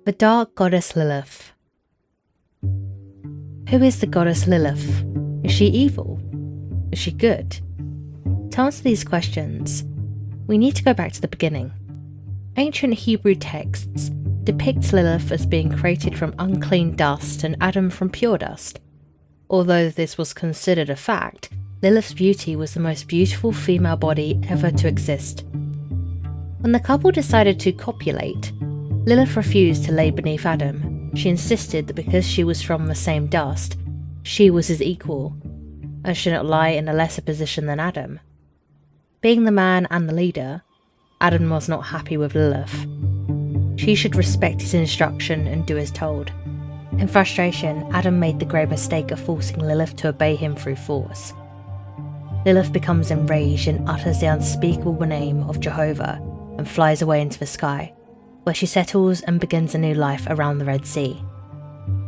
The Dark Goddess Lilith. Who is the goddess Lilith? Is she evil? Is she good? To answer these questions, we need to go back to the beginning. Ancient Hebrew texts depict Lilith as being created from unclean dust and Adam from pure dust. Although this was considered a fact, Lilith's beauty was the most beautiful female body ever to exist. When the couple decided to copulate, Lilith refused to lay beneath Adam. She insisted that because she was from the same dust, she was his equal, and should not lie in a lesser position than Adam. Being the man and the leader, Adam was not happy with Lilith. She should respect his instruction and do as told. In frustration, Adam made the grave mistake of forcing Lilith to obey him through force. Lilith becomes enraged and utters the unspeakable name of Jehovah and flies away into the sky, where she settles and begins a new life around the Red Sea.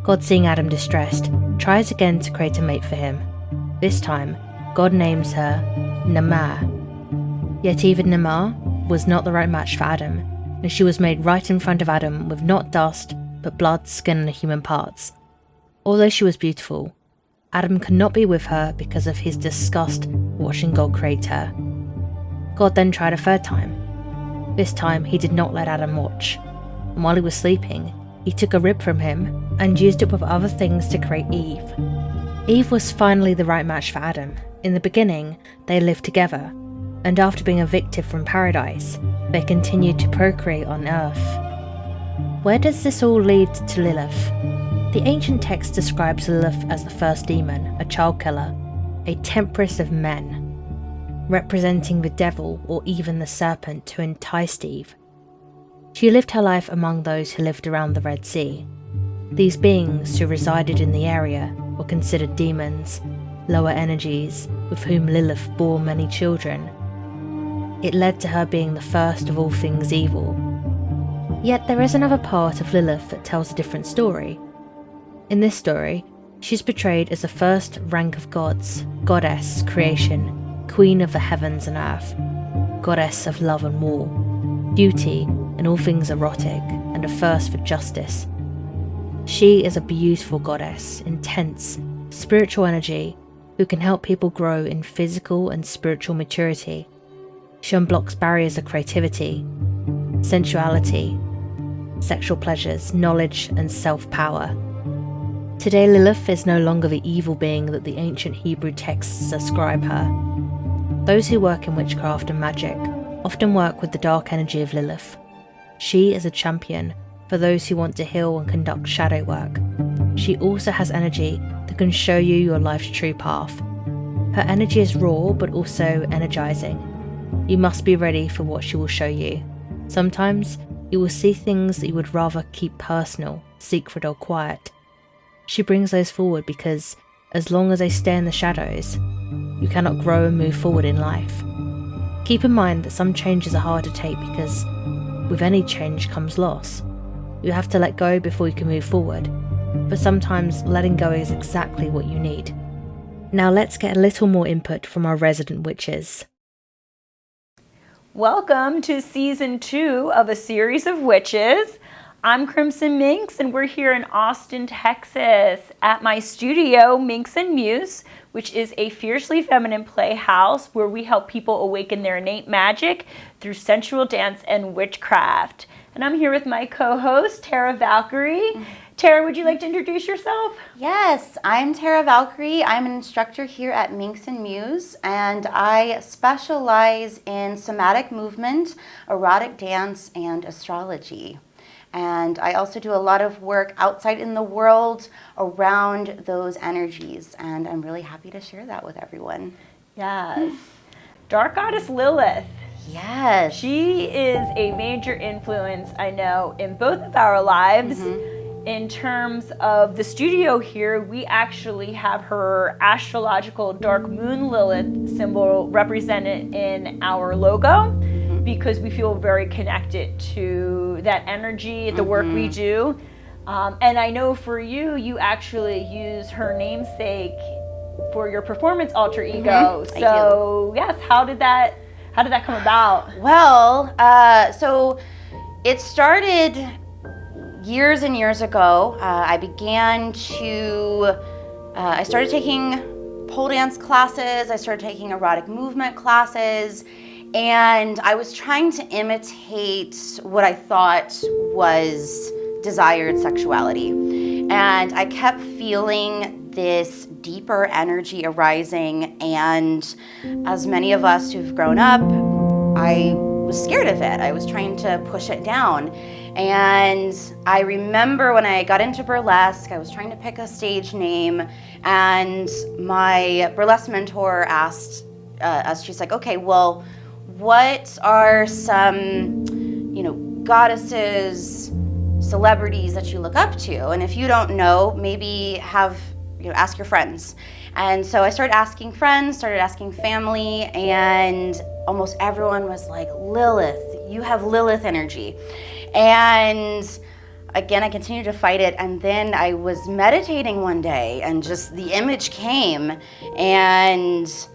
God, seeing Adam distressed, tries again to create a mate for him. This time, God names her Namah. Yet even Namah was not the right match for Adam, and she was made right in front of Adam with not dust, but blood, skin and human parts. Although she was beautiful, Adam could not be with her because of his disgust watching God create her. God then tried a third time. This time he did not let Adam watch, and while he was sleeping, he took a rib from him and used it with other things to create Eve. Eve was finally the right match for Adam. In the beginning, they lived together, and after being evicted from paradise, they continued to procreate on Earth. Where does this all lead to Lilith? The ancient text describes Lilith as the first demon, a child killer, a temptress of men, representing the devil or even the serpent who enticed Eve. She lived her life among those who lived around the Red Sea. These beings who resided in the area were considered demons, lower energies, with whom Lilith bore many children. It led to her being the first of all things evil. Yet there is another part of Lilith that tells a different story. In this story, she's portrayed as the first rank of gods, goddess, creation, queen of the heavens and earth, goddess of love and war, beauty and all things erotic, and a thirst for justice. She is a beautiful goddess, intense, spiritual energy, who can help people grow in physical and spiritual maturity. She unblocks barriers of creativity, sensuality, sexual pleasures, knowledge and self-power. Today Lilith is no longer the evil being that the ancient Hebrew texts ascribe her. Those who work in witchcraft and magic often work with the dark energy of Lilith. She is a champion for those who want to heal and conduct shadow work. She also has energy that can show you your life's true path. Her energy is raw but also energizing. You must be ready for what she will show you. Sometimes you will see things that you would rather keep personal, secret or quiet. She brings those forward because, as long as they stay in the shadows, you cannot grow and move forward in life. Keep in mind that some changes are hard to take because with any change comes loss. You have to let go before you can move forward, but sometimes letting go is exactly what you need. Now let's get a little more input from our resident witches. Welcome to season 2 of a series of witches. I'm Crimson Minx, and we're here in Austin, Texas at my studio, Minx and Muse, which is a fiercely feminine playhouse where we help people awaken their innate magic through sensual dance and witchcraft. And I'm here with my co-host, Tara Valkyrie. Tara, would you like to introduce yourself? Yes, I'm Tara Valkyrie. I'm an instructor here at Minx and Muse, and I specialize in somatic movement, erotic dance, and astrology. And I also do a lot of work outside in the world around those energies, and I'm really happy to share that with everyone. Yes. Dark Goddess Lilith. Yes. She is a major influence, I know, in both of our lives. In terms of the studio here, we actually have her astrological dark moon Lilith symbol represented in our logo because we feel very connected to that energy, the work we do. And I know for you, you actually use her namesake for your performance alter ego. So yes, how did that come about? Well, so it started years and years ago, I started taking pole dance classes, I started taking erotic movement classes, and I was trying to imitate what I thought was desired sexuality. And I kept feeling this deeper energy arising, and as many of us who've grown up, I was scared of it. I was trying to push it down. And I remember when I got into burlesque, I was trying to pick a stage name, and my burlesque mentor asked us, she's like, okay, well, what are some, goddesses, celebrities that you look up to? And if you don't know, maybe ask your friends. And so I started asking friends, started asking family, and almost everyone was like, Lilith, you have Lilith energy. And again, I continued to fight it. And then I was meditating one day and just the image came, and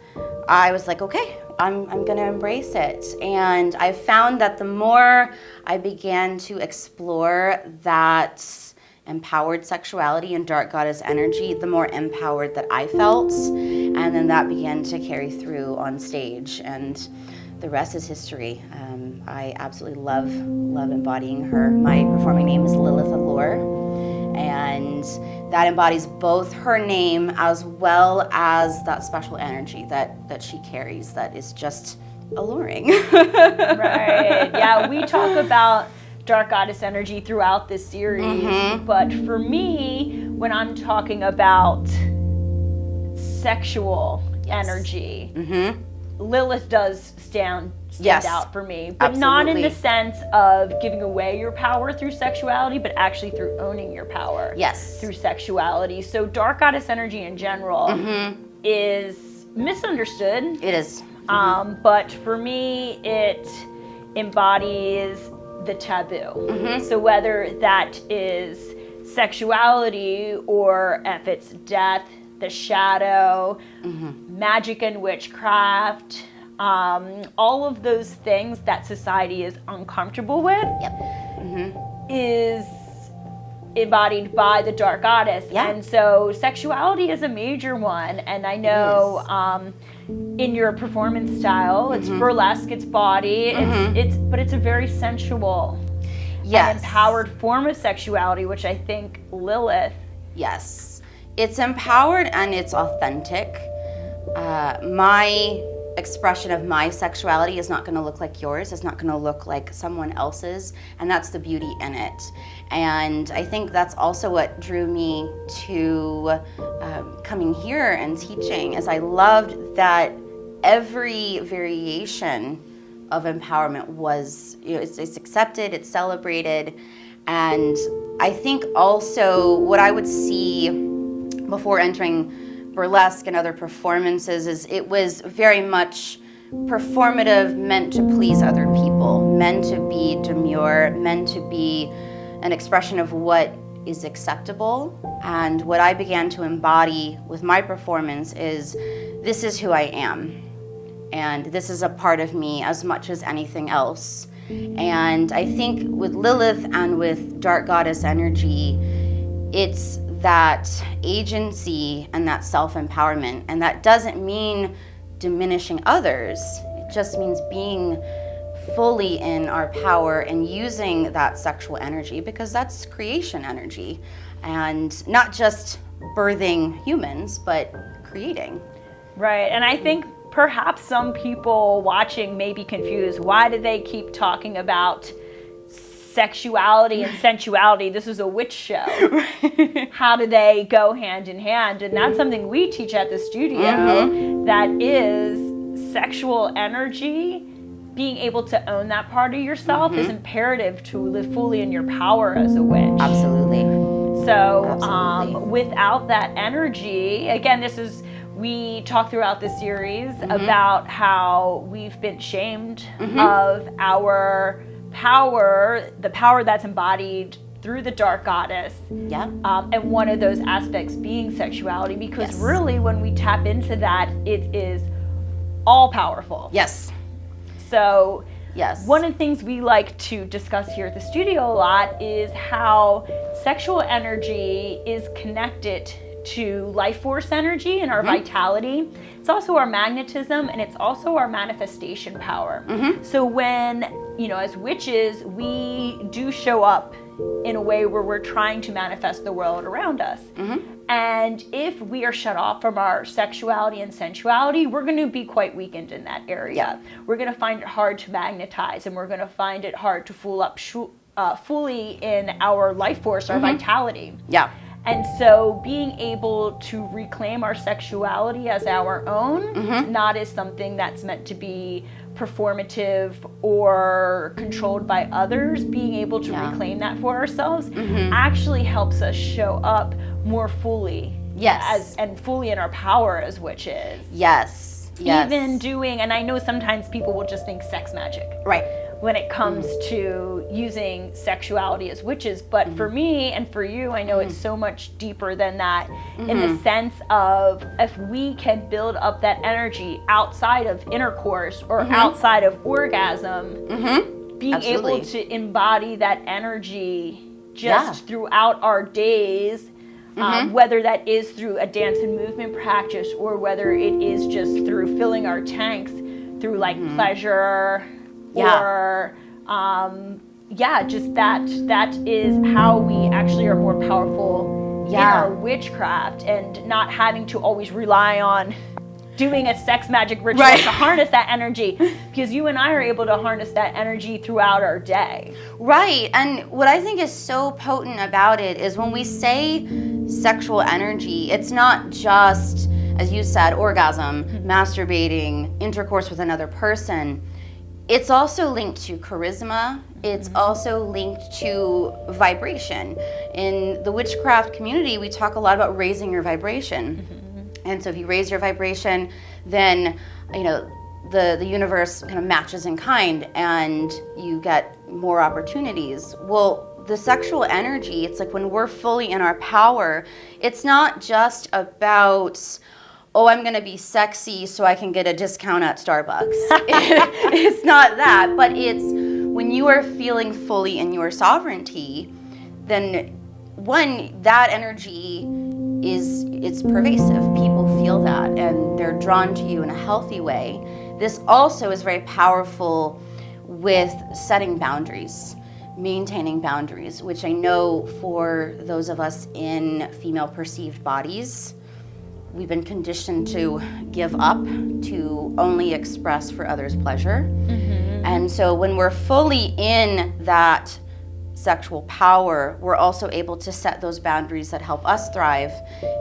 I was like, okay, I'm going to embrace it. And I found that the more I began to explore that empowered sexuality and dark goddess energy, the more empowered that I felt. And then that began to carry through on stage, and the rest is history. I absolutely love embodying her. My performing name is Lilith Allure, and that embodies both her name as well as that special energy that she carries that is just alluring. Right. Yeah, we talk about dark goddess energy throughout this series, but for me, when I'm talking about sexual energy, Lilith does stand out for me, but not in the sense of giving away your power through sexuality, but actually through owning your power through sexuality. So dark goddess energy in general is misunderstood. It is. But for me, it embodies the taboo. So whether that is sexuality or if it's death, the shadow, magic and witchcraft, all of those things that society is uncomfortable with is embodied by the dark goddess. And so sexuality is a major one. And I know in your performance style, it's burlesque, it's body, but it's a very sensual and empowered form of sexuality, which I think Lilith. Yes, it's empowered and it's authentic. My expression of my sexuality is not going to look like yours. It's not going to look like someone else's, and that's the beauty in it. And I think that's also what drew me to coming here and teaching, is I loved that every variation of empowerment was, it's accepted, it's celebrated. And I think also what I would see before entering burlesque and other performances is it was very much performative, meant to please other people, meant to be demure, meant to be an expression of what is acceptable. And what I began to embody with my performance is, this is who I am, and this is a part of me as much as anything else. And I think with Lilith and with dark goddess energy, it's that agency and that self-empowerment. And that doesn't mean diminishing others. It just means being fully in our power and using that sexual energy, because that's creation energy. And not just birthing humans, but creating. Right, and I think perhaps some people watching may be confused. Why do they keep talking about sexuality and sensuality? This is a witch show. How do they go hand in hand? And that's something we teach at the studio. That is sexual energy. Being able to own that part of yourself is imperative to live fully in your power as a witch. Absolutely. So without that energy, again, we talk throughout the series about how we've been shamed of our power, the power that's embodied through the dark goddess. And one of those aspects being sexuality, because really when we tap into that, it is all powerful. Yes. So Yes. One of the things we like to discuss here at the studio a lot is how sexual energy is connected to life force energy and our vitality. It's also our magnetism, and it's also our manifestation power. So when, as witches, we do show up in a way where we're trying to manifest the world around us. And if we are shut off from our sexuality and sensuality, we're going to be quite weakened in that area. We're going to find it hard to magnetize, and we're going to find it hard to fully in our life force, our vitality. And so being able to reclaim our sexuality as our own, not as something that's meant to be performative or controlled by others, being able to reclaim that for ourselves actually helps us show up more fully. And fully in our power as witches. Even doing, and I know sometimes people will just think sex magic. When it comes to using sexuality as witches. But for me and for you, I know it's so much deeper than that in the sense of if we can build up that energy outside of intercourse or outside of orgasm, being able to embody that energy just throughout our days, whether that is through a dance and movement practice or whether it is just through filling our tanks through like pleasure, or just that is how we actually are more powerful in our witchcraft, and not having to always rely on doing a sex magic ritual to harness that energy, because you and I are able to harness that energy throughout our day. And what I think is so potent about it is when we say sexual energy, it's not just, as you said, orgasm, masturbating, intercourse with another person. It's also linked to charisma. It's also linked to vibration. In the witchcraft community, we talk a lot about raising your vibration. And so if you raise your vibration, then, the universe kind of matches in kind and you get more opportunities. Well, the sexual energy, it's like when we're fully in our power, it's not just about, I'm going to be sexy so I can get a discount at Starbucks. It's not that, but it's when you are feeling fully in your sovereignty, then one, that energy it's pervasive. People feel that and they're drawn to you in a healthy way. This also is very powerful with setting boundaries, maintaining boundaries, which I know for those of us in female perceived bodies, we've been conditioned to give up, to only express for others' pleasure. And so when we're fully in that sexual power, we're also able to set those boundaries that help us thrive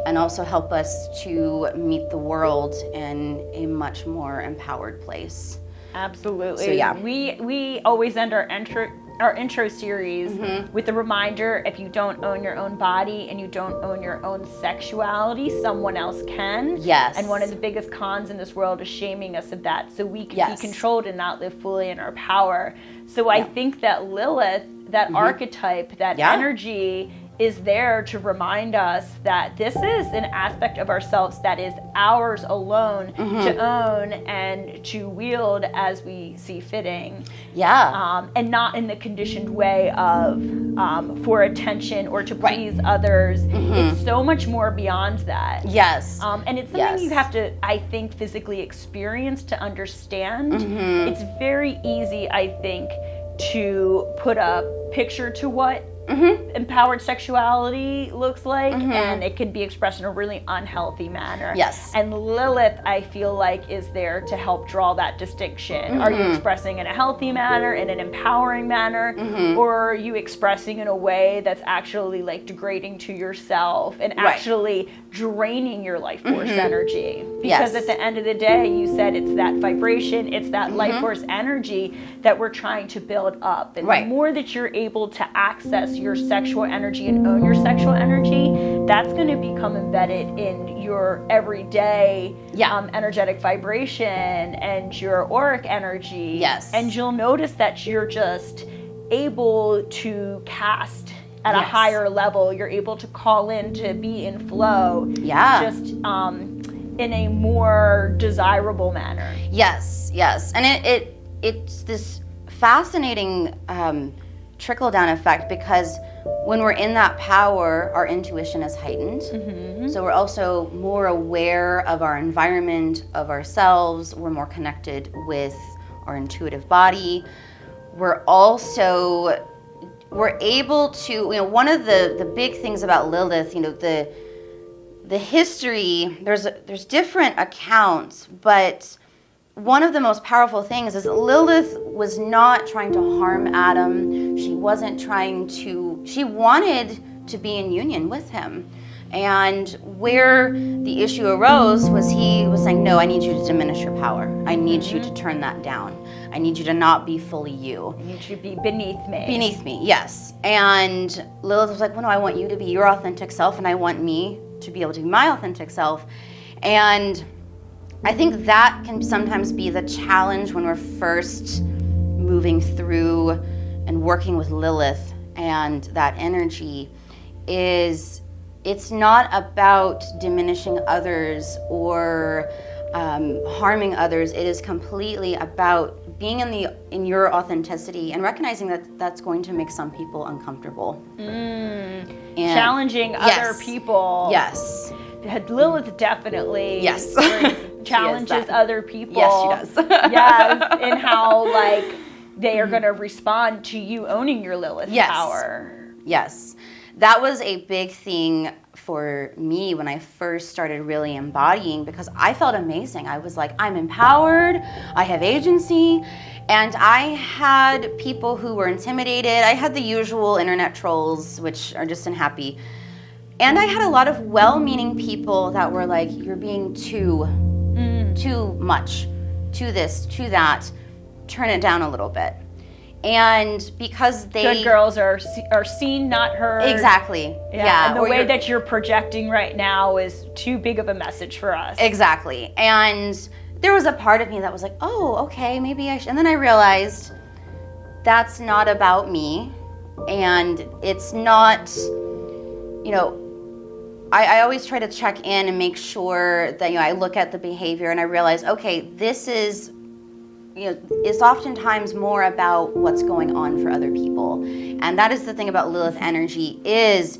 and also help us to meet the world in a much more empowered place. Absolutely. So we always end our intro series with a reminder: if you don't own your own body and you don't own your own sexuality, someone else can. And one of the biggest cons in this world is shaming us of that, so we can be controlled and not live fully in our power. So I think that Lilith, that archetype, that energy is there to remind us that this is an aspect of ourselves that is ours alone to own and to wield as we see fitting. And not in the conditioned way of for attention or to please others. It's so much more beyond that. And it's something you have to, I think, physically experience to understand. It's very easy, I think, to put a picture to what empowered sexuality looks like, and it can be expressed in a really unhealthy manner. And Lilith, I feel like, is there to help draw that distinction. Are you expressing in a healthy manner, in an empowering manner, or are you expressing in a way that's actually like degrading to yourself and actually draining your life force energy? Because at the end of the day, you said it's that vibration, it's that life force energy that we're trying to build up. And the more that you're able to access your sexual energy and own your sexual energy, that's going to become embedded in your everyday energetic vibration and your auric energy. And you'll notice that you're just able to cast at a higher level. You're able to call in to be in flow. Just in a more desirable manner. And it's this fascinating trickle-down effect, because when we're in that power, our intuition is heightened. So we're also more aware of our environment, of ourselves. We're more connected with our intuitive body. We're able to, one of the big things about Lilith, the history, there's different accounts, but one of the most powerful things is that Lilith was not trying to harm Adam. She wanted to be in union with him. And where the issue arose was he was saying, no, I need you to diminish your power. I need you to turn that down. I need you to not be fully you. I need you to be beneath me. Beneath me, yes. And Lilith was like, well, no, I want you to be your authentic self, and I want me to be able to be my authentic self. And I think that can sometimes be the challenge when we're first moving through and working with Lilith and that energy, is it's not about diminishing others or harming others. It is completely about being in your authenticity and recognizing that that's going to make some people uncomfortable. Challenging other people. Yes. Lilith definitely challenges other people. Yes, she does. Yes, in how they are going to respond to you owning your Lilith power. Yes. That was a big thing for me when I first started really embodying, because I felt amazing. I was like, I'm empowered, I have agency, and I had people who were intimidated. I had the usual internet trolls, which are just unhappy. And I had a lot of well-meaning people that were like, you're being too much, to this, to that, turn it down a little bit. And because good girls are seen, not heard. Exactly. Yeah. And the way that you're projecting right now is too big of a message for us. Exactly. And there was a part of me that was like, oh, okay, maybe I should. And then I realized that's not about me. And it's not, I always try to check in and make sure that, I look at the behavior and I realize, okay, this is, it's oftentimes more about what's going on for other people. And that is the thing about Lilith energy, is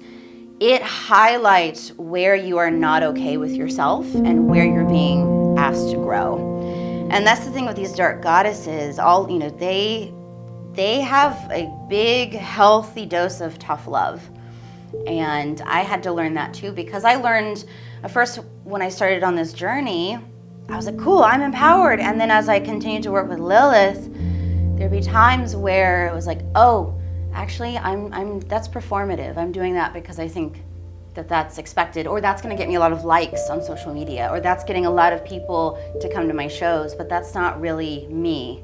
it highlights where you are not okay with yourself and where you're being asked to grow. And that's the thing with these dark goddesses, they have a big, healthy dose of tough love. And I had to learn that too, because I learned at first when I started on this journey, I was like, cool, I'm empowered. And then as I continued to work with Lilith, there'd be times where it was like, oh, actually, that's performative. I'm doing that because I think that that's expected, or that's going to get me a lot of likes on social media, or that's getting a lot of people to come to my shows, but that's not really me.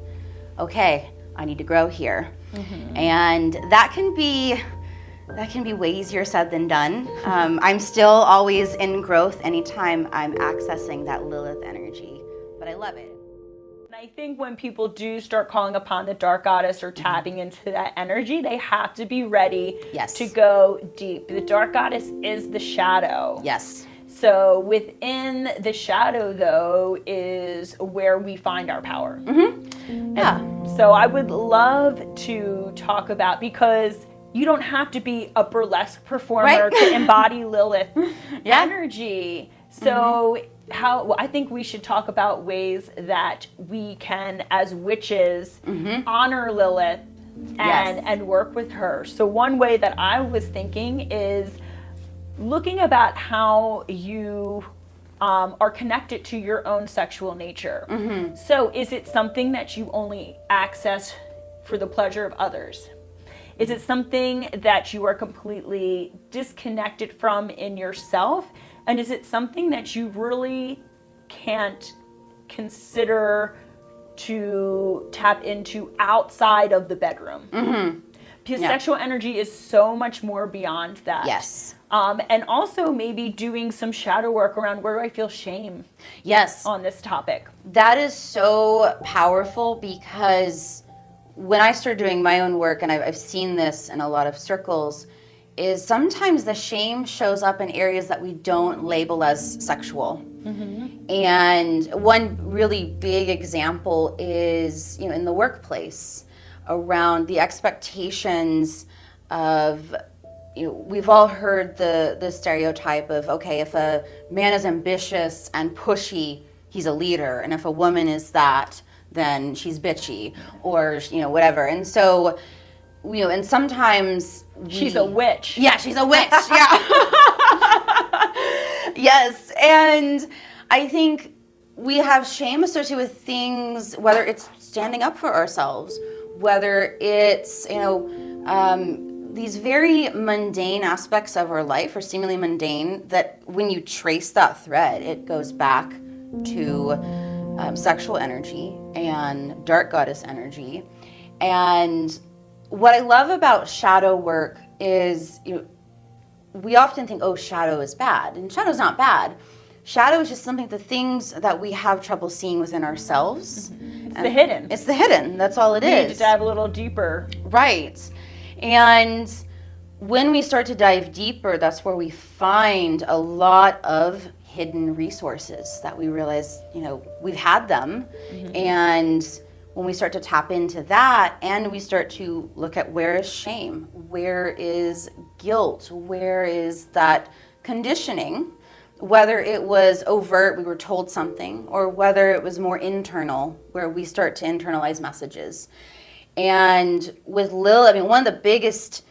Okay, I need to grow here. And that can be way easier said than done. I'm still always in growth anytime I'm accessing that Lilith energy, but I love it. And I think when people do start calling upon the dark goddess or tapping into that energy, they have to be ready to go deep. The dark goddess is the shadow. Yes. So within the shadow, though, is where we find our power. Yeah. So I would love to talk about, because you don't have to be a burlesque performer to embody Lilith energy. So I think we should talk about ways that we can, as witches, honor Lilith and work with her. So one way that I was thinking is looking about how you are connected to your own sexual nature. So is it something that you only access for the pleasure of others? Is it something that you are completely disconnected from in yourself? And is it something that you really can't consider to tap into outside of the bedroom? Because sexual energy is so much more beyond that. Yes. And also maybe doing some shadow work around, where do I feel shame on this topic? That is so powerful, because when I started doing my own work, and I've seen this in a lot of circles, is sometimes the shame shows up in areas that we don't label as sexual. And one really big example is, in the workplace. around the expectations of, we've all heard the stereotype of, okay, if a man is ambitious and pushy, he's a leader, and if a woman is that, then she's bitchy, or whatever. And so, and sometimes she's a witch. Yeah, she's a witch. Yeah. Yes, and I think we have shame associated with things, whether it's standing up for ourselves, whether it's these very mundane aspects of our life, or seemingly mundane, that when you trace that thread, it goes back to sexual energy and dark goddess energy. And what I love about shadow work is, we often think, oh, shadow is bad, and shadow's not bad. Shadow is just the things that we have trouble seeing within ourselves. It's the hidden. It's the hidden. That's all it is. We need to dive a little deeper. Right. And when we start to dive deeper, that's where we find a lot of hidden resources that we realize, we've had them. Mm-hmm. And when we start to tap into that, and we start to look at where is shame, where is guilt, where is that conditioning, whether it was overt, we were told something, or whether it was more internal, where we start to internalize messages. And with Lilith, one of the biggest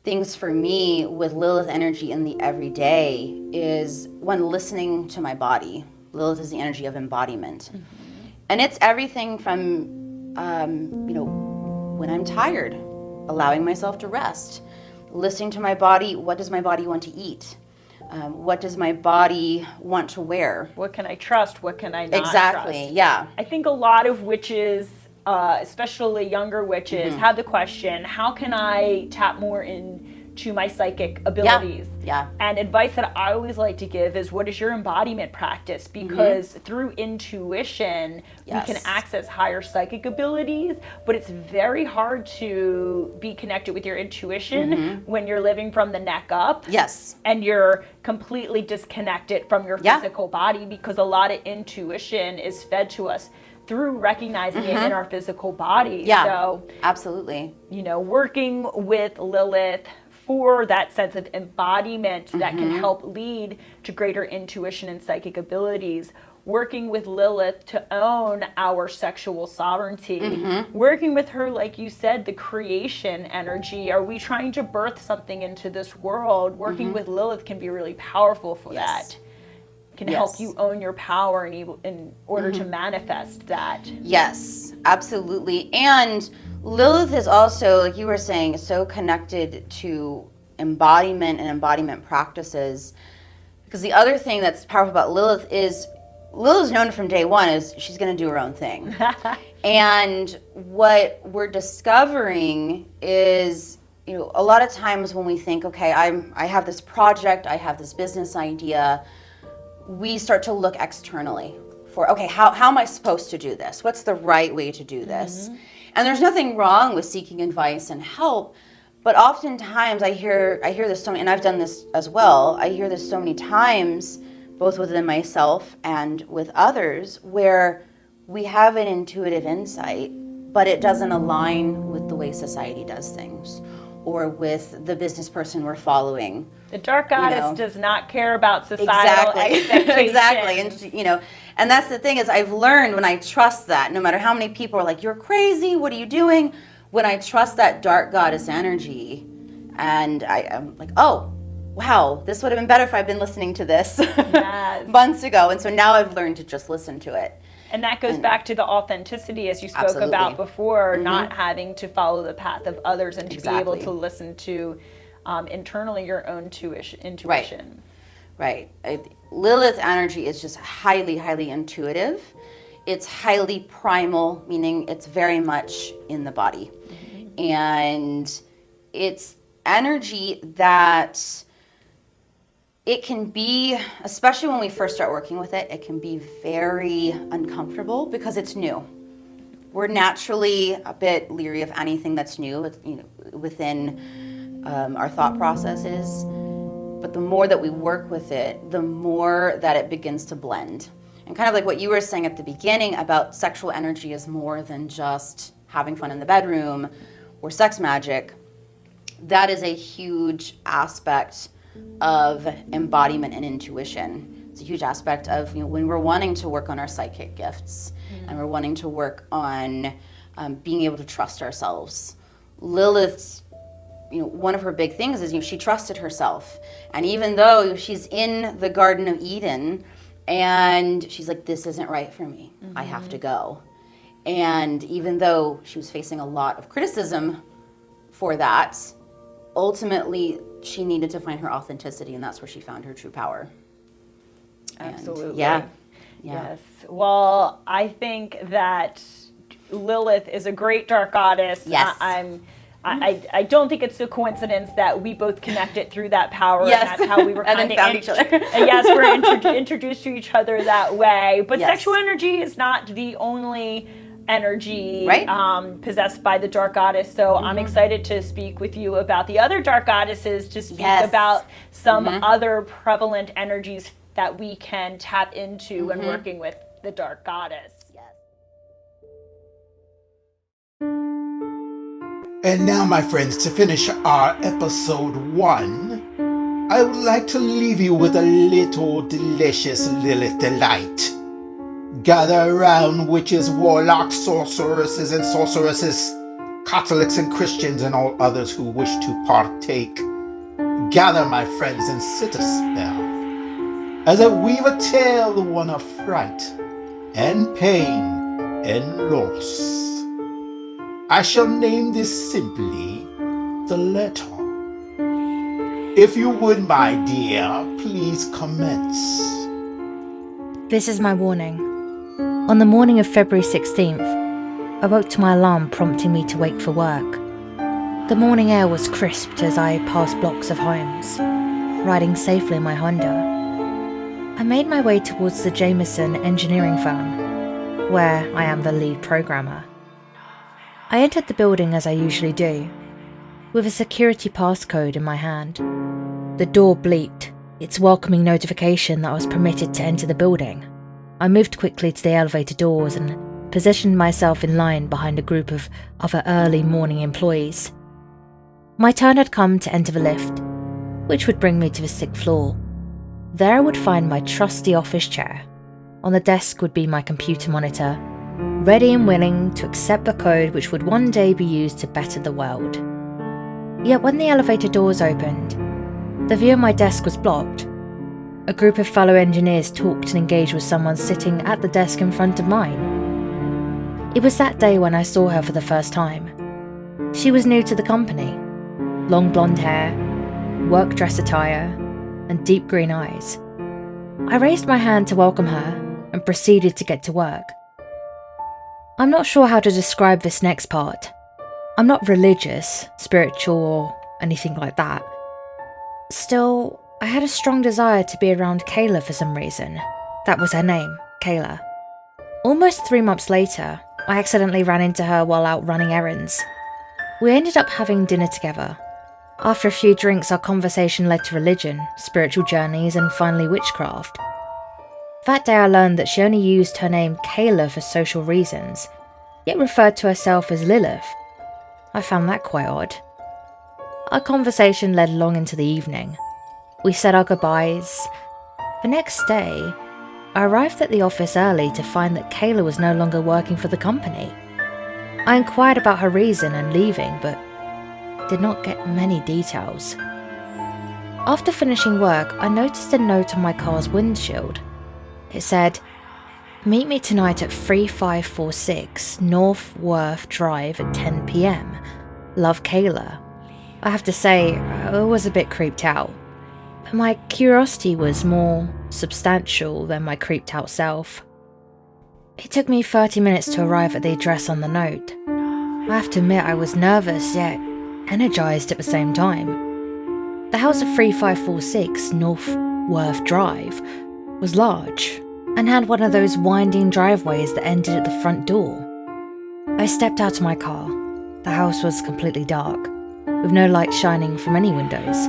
things for me with Lilith energy in the everyday is when listening to my body. Lilith is the energy of embodiment. Mm-hmm. And it's everything from, when I'm tired, allowing myself to rest, listening to my body. What does my body want to eat? What does my body want to wear? What can I trust? What can I not Exactly, trust? Yeah. I think a lot of witches, especially younger witches, mm-hmm. have the question, how can I tap more into my psychic abilities? Yeah. And advice that I always like to give is, what is your embodiment practice? Because mm-hmm. through intuition, yes. we can access higher psychic abilities, but it's very hard to be connected with your intuition mm-hmm. when you're living from the neck up. Yes. And you're completely disconnected from your physical body, because a lot of intuition is fed to us through recognizing mm-hmm. it in our physical body. Yeah, so, absolutely. Working with Lilith for that sense of embodiment mm-hmm. that can help lead to greater intuition and psychic abilities. Working with Lilith to own our sexual sovereignty. Mm-hmm. Working with her, like you said, the creation energy. Are we trying to birth something into this world? Working mm-hmm. with Lilith can be really powerful for that. Can help you own your power in order mm-hmm. to manifest that. Yes, absolutely. And Lilith is also, like you were saying, so connected to embodiment and embodiment practices. Because the other thing that's powerful about Lilith is known from day one is she's going to do her own thing. And what we're discovering is, a lot of times when we think, okay, I have this project, I have this business idea, we start to look externally for, okay, how am I supposed to do this? What's the right way to do this? Mm-hmm. And there's nothing wrong with seeking advice and help, but oftentimes I hear this so many, and I've done this as well, I hear this so many times, both within myself and with others, where we have an intuitive insight, but it doesn't align with the way society does things, or with the business person we're following. The dark goddess does not care about societal expectations. Exactly. And that's the thing is, I've learned when I trust that, no matter how many people are like, you're crazy, what are you doing? When I trust that dark goddess energy, and I'm like, oh, wow, this would have been better if I'd been listening to this months ago. And so now I've learned to just listen to it. And that goes back to the authenticity, as you spoke about before, mm-hmm. not having to follow the path of others, and to be able to listen to internally your own intuition. Right. Lilith energy is just highly, highly intuitive. It's highly primal, meaning it's very much in the body. Mm-hmm. And it's energy that it can be, especially when we first start working with it, it can be very uncomfortable because it's new. We're naturally a bit leery of anything that's new, within our thought processes. But the more that we work with it, the more that it begins to blend. And kind of like what you were saying at the beginning about sexual energy is more than just having fun in the bedroom or sex magic, that is a huge aspect of embodiment and intuition. It's a huge aspect of, when we're wanting to work on our psychic gifts and we're wanting to work on being able to trust ourselves. Lilith's, one of her big things is, she trusted herself. And even though she's in the Garden of Eden and she's like, this isn't right for me, I have to go. And even though she was facing a lot of criticism for that, ultimately she needed to find her authenticity, and that's where she found her true power. Absolutely. Yeah. Yes. Well, I think that Lilith is a great dark goddess. Yes. I don't think it's a coincidence that we both connected through that power. Yes. And that's how we were and then found each other. And yes, we're introduced to each other that way. But yes. sexual energy is not the only energy right. Possessed by the dark goddess. So I'm excited to speak with you about the other dark goddesses, to speak yes. about some other prevalent energies that we can tap into when working with the dark goddess. And now, my friends, to finish our episode 1, I would like to leave you with a little delicious Lilith delight. Gather around, witches, warlocks, sorceresses and sorceresses, Catholics and Christians, and all others who wish to partake. Gather, my friends, and sit a spell, as I weave a tale, one of fright and pain and loss. I shall name this simply the letter. If you would, my dear, please commence. This is my warning. On the morning of February 16th, I woke to my alarm prompting me to wake for work. The morning air was crisped as I passed blocks of homes, riding safely in my Honda. I made my way towards the Jameson engineering firm, where I am the lead programmer. I entered the building as I usually do, with a security passcode in my hand. The door bleeped, its welcoming notification that I was permitted to enter the building. I moved quickly to the elevator doors and positioned myself in line behind a group of other early morning employees. My turn had come to enter the lift, which would bring me to the 6th floor. There I would find my trusty office chair. On the desk would be my computer monitor, ready and willing to accept the code which would one day be used to better the world. Yet when the elevator doors opened, the view of my desk was blocked. A group of fellow engineers talked and engaged with someone sitting at the desk in front of mine. It was that day when I saw her for the first time. She was new to the company. Long blonde hair, work dress attire, and deep green eyes. I raised my hand to welcome her and proceeded to get to work. I'm not sure how to describe this next part. I'm not religious, spiritual, or anything like that. Still, I had a strong desire to be around Kayla for some reason. That was her name, Kayla. Almost 3 months later, I accidentally ran into her while out running errands. We ended up having dinner together. After a few drinks, our conversation led to religion, spiritual journeys, and finally witchcraft. That day I learned that she only used her name Kayla for social reasons, yet referred to herself as Lilith. I found that quite odd. Our conversation led long into the evening. We said our goodbyes. The next day, I arrived at the office early to find that Kayla was no longer working for the company. I inquired about her reason and leaving, but did not get many details. After finishing work, I noticed a note on my car's windshield. It said, "Meet me tonight at 3546 North Worth Drive at 10 p.m. Love, Kayla." I have to say, I was a bit creeped out. But my curiosity was more substantial than my creeped out self. It took me 30 minutes to arrive at the address on the note. I have to admit I was nervous yet energized at the same time. The house at 3546 North Worth Drive was large and had one of those winding driveways that ended at the front door. I stepped out of my car. The house was completely dark, with no light shining from any windows.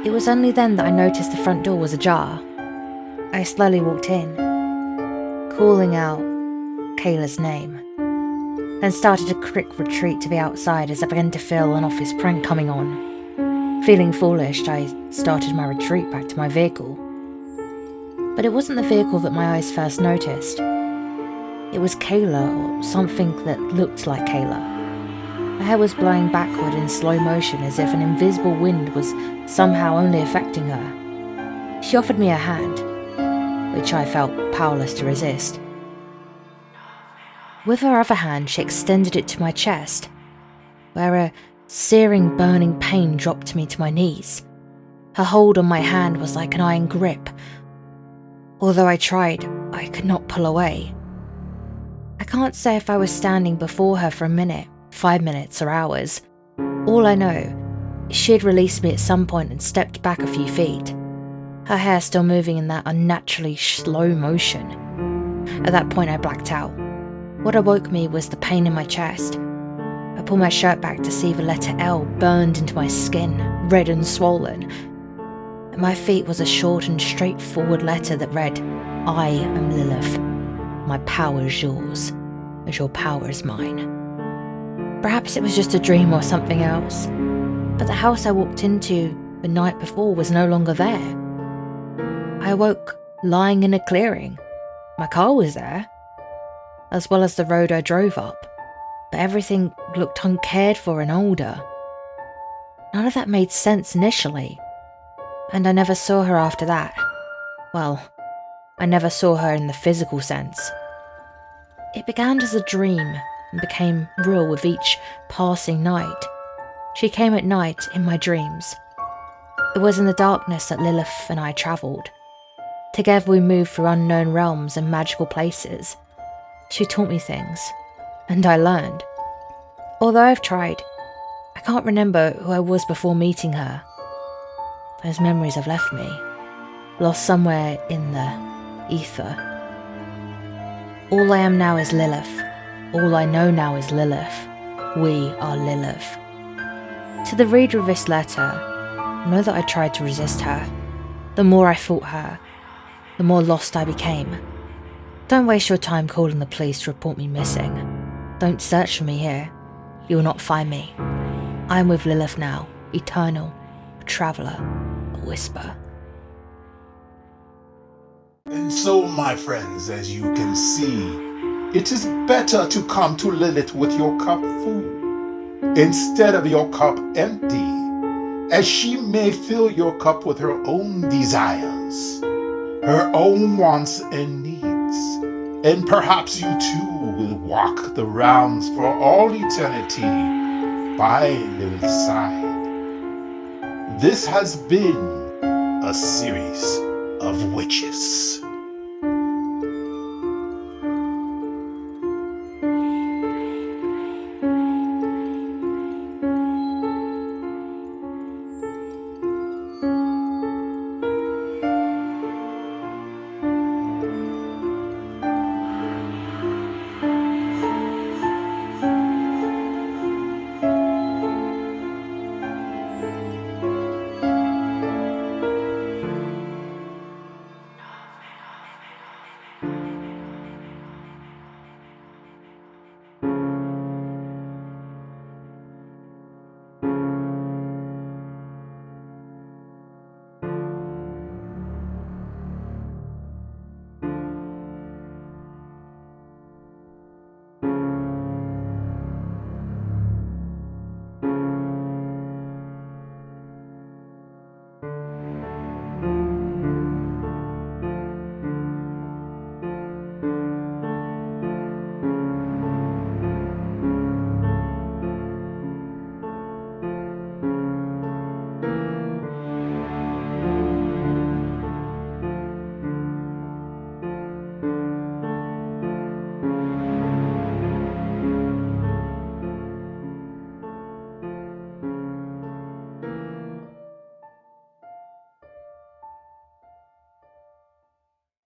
It was only then that I noticed the front door was ajar. I slowly walked in, calling out Kayla's name. then started a quick retreat to the outside as I began to feel an office prank coming on. Feeling foolish, I started my retreat back to my vehicle. But it wasn't the vehicle that my eyes first noticed. It was Kayla, or something that looked like Kayla. Her hair was blowing backward in slow motion as if an invisible wind was somehow only affecting her. She offered me a hand, which I felt powerless to resist. With her other hand, she extended it to my chest, where a searing, burning pain dropped me to my knees. Her hold on my hand was like an iron grip. Although I tried, I could not pull away. I can't say if I was standing before her for a minute, 5 minutes, or hours. All I know is she had released me at some point and stepped back a few feet, her hair still moving in that unnaturally slow motion. At that point, I blacked out. What awoke me was the pain in my chest. I pulled my shirt back to see the letter L burned into my skin, red and swollen. At my feet was a short and straightforward letter that read, "I am Lilith. My power is yours, as your power is mine." Perhaps it was just a dream or something else, but the house I walked into the night before was no longer there. I awoke lying in a clearing. My car was there, as well as the road I drove up, but everything looked uncared for and older. None of that made sense initially, and I never saw her after that. Well, I never saw her in the physical sense. It began as a dream and became real with each passing night. She came at night in my dreams. It was in the darkness that Lilith and I travelled. Together we moved through unknown realms and magical places. She taught me things, and I learned. Although I've tried, I can't remember who I was before meeting her. Those memories have left me, lost somewhere in the ether. All I am now is Lilith. All I know now is Lilith. We are Lilith. To the reader of this letter, know that I tried to resist her. The more I fought her, the more lost I became. Don't waste your time calling the police to report me missing. Don't search for me here. You will not find me. I am with Lilith now, eternal, a traveller, a whisper. And so, my friends, as you can see, it is better to come to Lilith with your cup full instead of your cup empty, as she may fill your cup with her own desires, her own wants and needs, and perhaps you too will walk the rounds for all eternity by Lilith's side. This has been a series of witches.